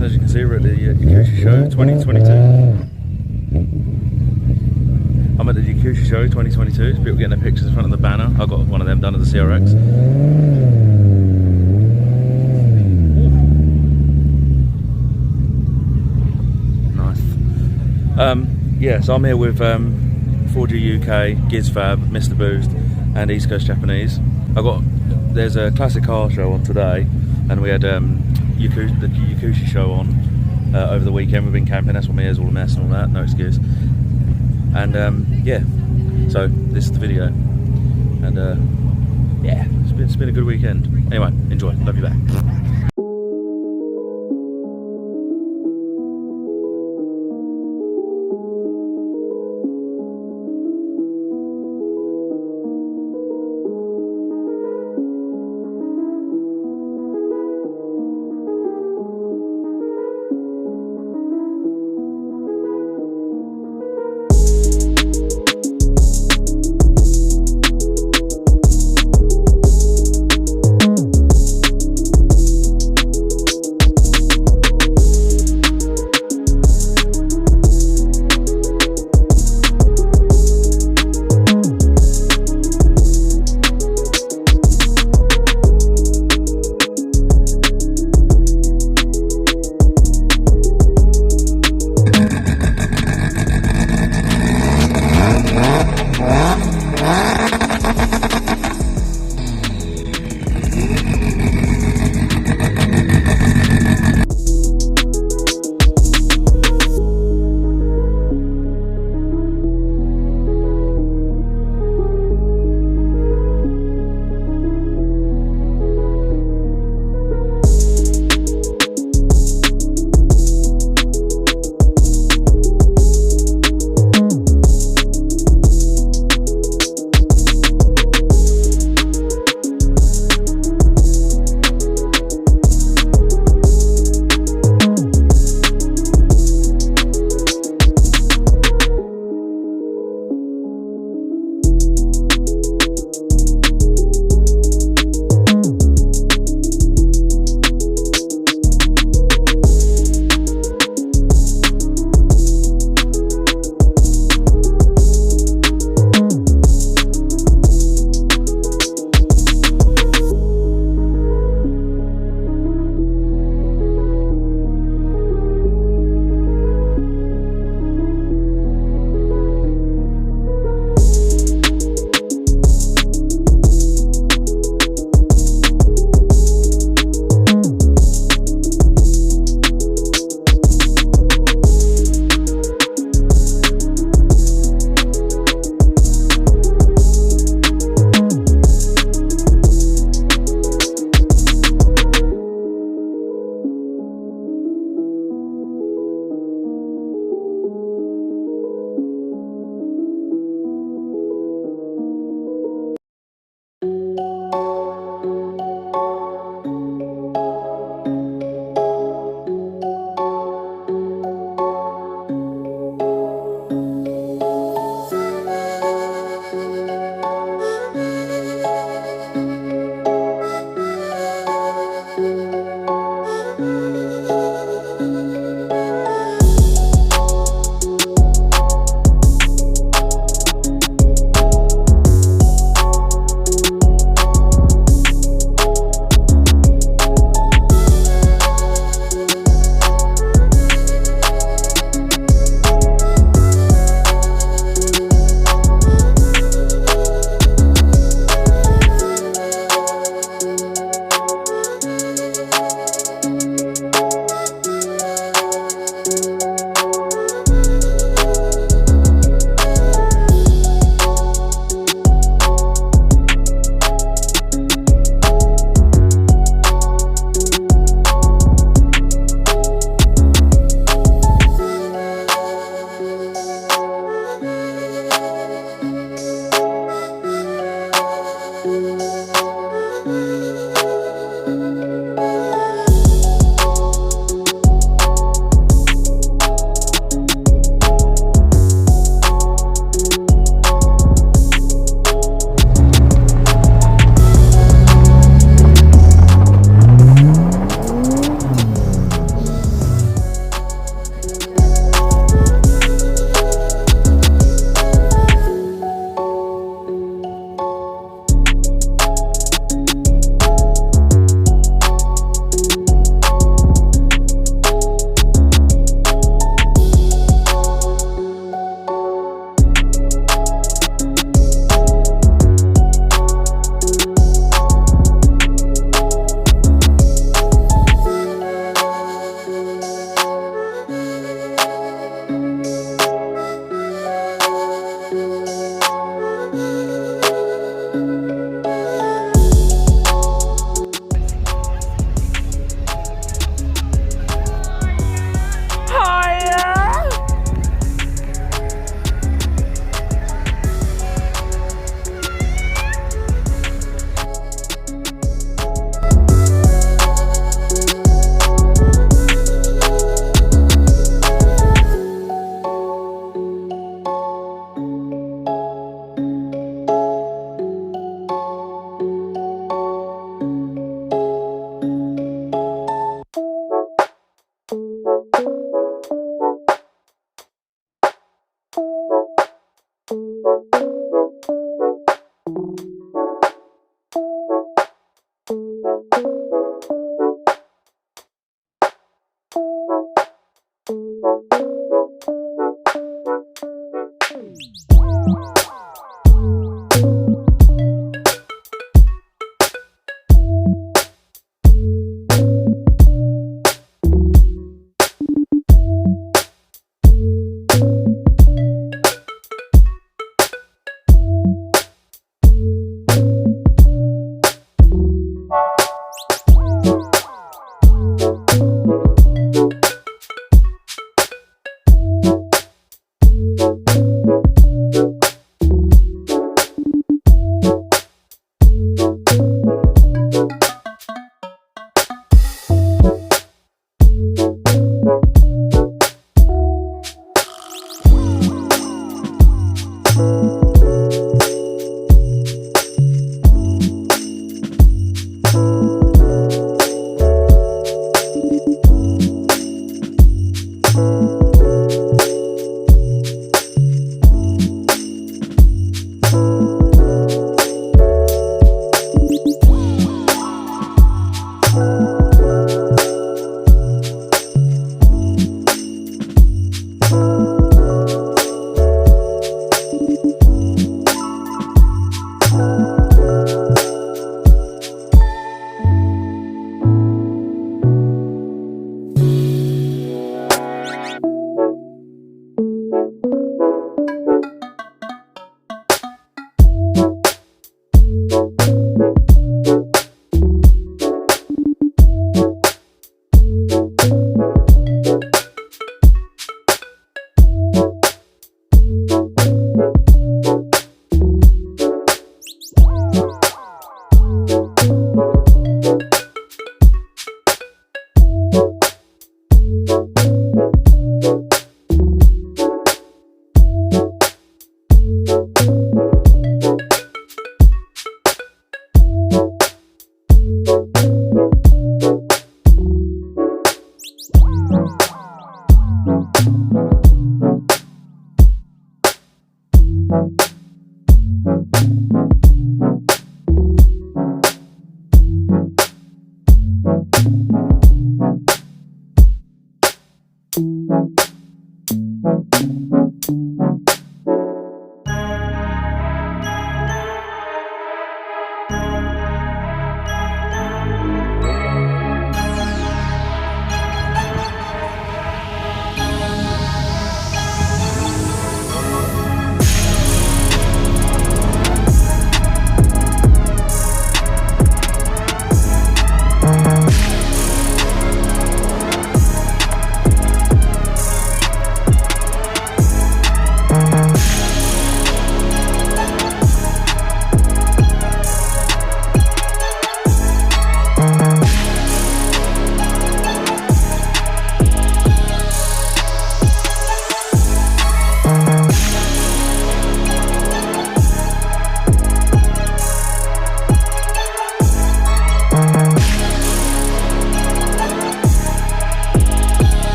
So as you can see, we're at the Yakushi show 2022. I'm at the Yakushi show 2022. People getting their pictures in front of the banner. I got one of them done at the CRX. Nice. Yeah, so I'm here with 4G UK, Gizfab, MrBoost, and East Coast Japanese. There's a classic car show on today, and we had the Yakushi show on over the weekend. We've been camping, that's what my ears all a mess and all that, no excuse. And yeah, so this is the video, and yeah, it's been a good weekend. Anyway, enjoy, love you back.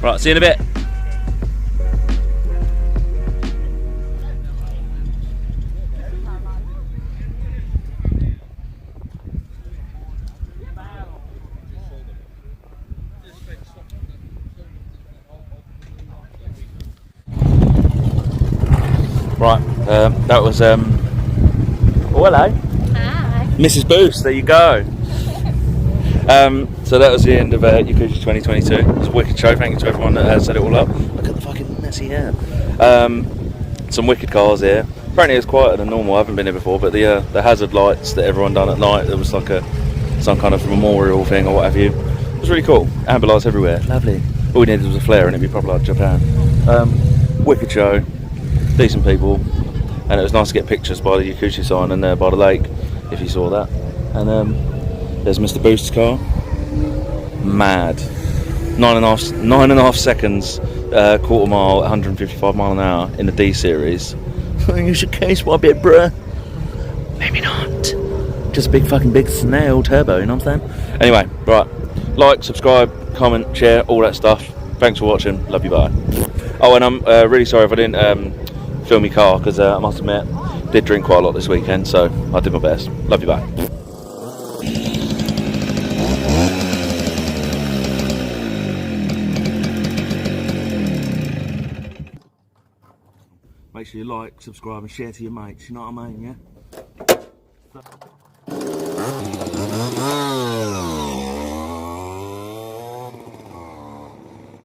Right, see you in a bit. Right, that was oh, hello. Hi. Mrs. Boost, there you go. So that was the end of Yakushi 2022. It's a wicked show. Thank you to everyone that set it all up. Look at the fucking messy hair. Some wicked cars here. Apparently it's quieter than normal. I haven't been here before, but the hazard lights that everyone done at night, there was like some kind of memorial thing or what have you. It was really cool. Amber lights everywhere. Lovely. All we needed was a flare and it'd be proper like Japan. Wicked show. Decent people. And it was nice to get pictures by the Yakushi sign and by the lake, if you saw that. And there's Mr. Boost's car. Mad. 9.5 seconds, quarter mile, 155 mile an hour in the D series. Use your case for a bit, bruh. Maybe not. Just a big snail turbo, you know what I'm saying? Anyway, right. Like, subscribe, comment, share, all that stuff. Thanks for watching. Love you, bye. Oh, and I'm really sorry if I didn't film my car, because I must admit, did drink quite a lot this weekend, so I did my best. Love you, bye. Make sure you like, subscribe and share to your mates, you know what I mean, yeah?